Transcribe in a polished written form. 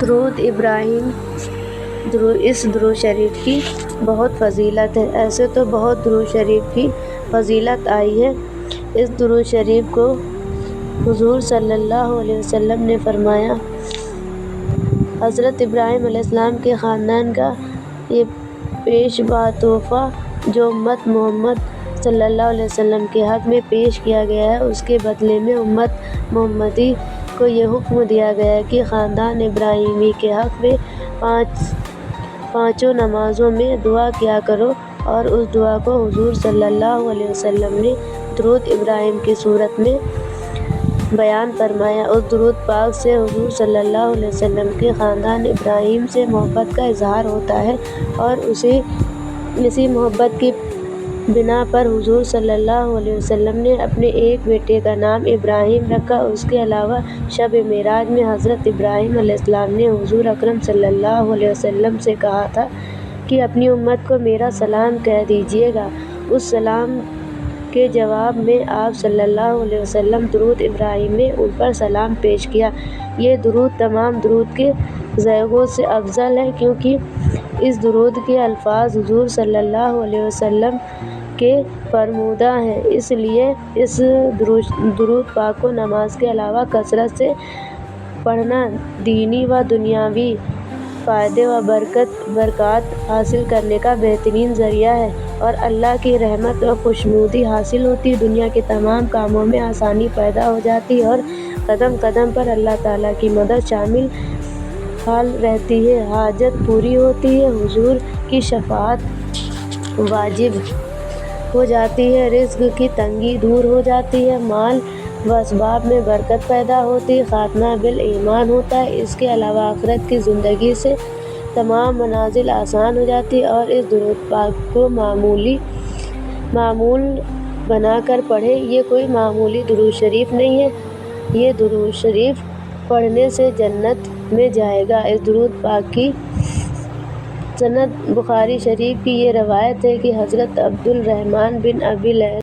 درود ابراہیم اس درود شریف کی بہت فضیلت ہے۔ ایسے تو بہت درود شریف کی فضیلت آئی ہے۔ اس درود شریف کو حضور صلی اللہ علیہ وسلم نے فرمایا، حضرت ابراہیم علیہ السلام کے خاندان کا یہ پیشوا تحفہ جو امت محمد صلی اللہ علیہ وسلم کے حق میں پیش کیا گیا ہے، اس کے بدلے میں امت محمدی کو یہ حکم دیا گیا ہے کہ خاندان ابراہیمی کے حق میں پانچوں نمازوں میں دعا کیا کرو، اور اس دعا کو حضور صلی اللہ علیہ وسلم نے درود ابراہیم کی صورت میں بیان فرمایا۔ اس درود پاک سے حضور صلی اللہ علیہ وسلم کے خاندان ابراہیم سے محبت کا اظہار ہوتا ہے، اور اسی محبت کی بنا پر حضور صلی اللہ علیہ وسلم نے اپنے ایک بیٹے کا نام ابراہیم رکھا۔ اس کے علاوہ شب معراج میں حضرت ابراہیم علیہ السلام نے حضور اکرم صلی اللہ علیہ وسلم سے کہا تھا کہ اپنی امت کو میرا سلام کہہ دیجیے گا۔ اس سلام کے جواب میں آپ صلی اللہ علیہ وسلم درود ابراہیم میں ان پر سلام پیش کیا۔ یہ درود تمام درود کے ذریعوں سے افضل ہے، کیونکہ اس درود کے الفاظ حضور صلی اللہ علیہ وسلم کے فرمودہ ہیں، اس لیے اس درود پاک کو نماز کے علاوہ کثرت سے پڑھنا دینی و دنیاوی فائدے و برکات حاصل کرنے کا بہترین ذریعہ ہے، اور اللہ کی رحمت و خوشنودی حاصل ہوتی، دنیا کے تمام کاموں میں آسانی پیدا ہو جاتی، اور قدم قدم پر اللہ تعالیٰ کی مدد شامل حال رہتی ہے، حاجت پوری ہوتی ہے، حضور کی شفاعت واجب ہو جاتی ہے، رزق کی تنگی دور ہو جاتی ہے، مال و اسباب میں برکت پیدا ہوتی، خاتمہ بالایمان ہوتا ہے۔ اس کے علاوہ آخرت کی زندگی سے تمام منازل آسان ہو جاتی، اور اس درود پاک کو معمول بنا کر پڑھیں۔ یہ کوئی معمولی درود شریف نہیں ہے، یہ درود شریف پڑھنے سے جنت میں جائے گا۔ اس درود پاک کی سند بخاری شریف کی یہ روایت ہے کہ حضرت عبد الرحمن بن ابی